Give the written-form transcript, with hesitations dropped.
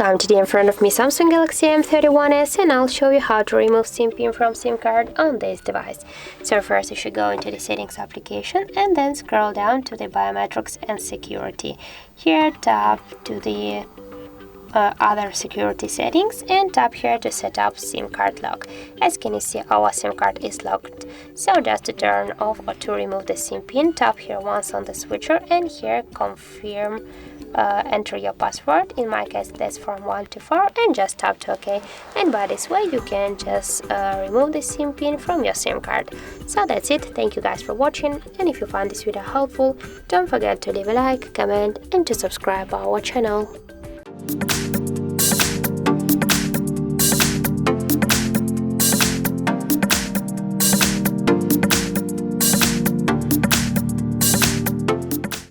Welcome! Today in front of me Samsung Galaxy M31s and I'll show you how to remove SIM pin from SIM card on this device. So first you should go into the settings application and then scroll down to the biometrics and security. Here tap to the other security settings and tap here to set up SIM card lock. As can you see, our SIM card is locked. So just to turn off or to remove the SIM pin, tap here once on the switcher and here confirm, enter your password. In my case that's from 1 to 4 and just tap to OK. And by this way you can just remove the SIM pin from your SIM card. So that's it. Thank you guys for watching, and if you found this video helpful, don't forget to leave a like, comment and to subscribe our channel.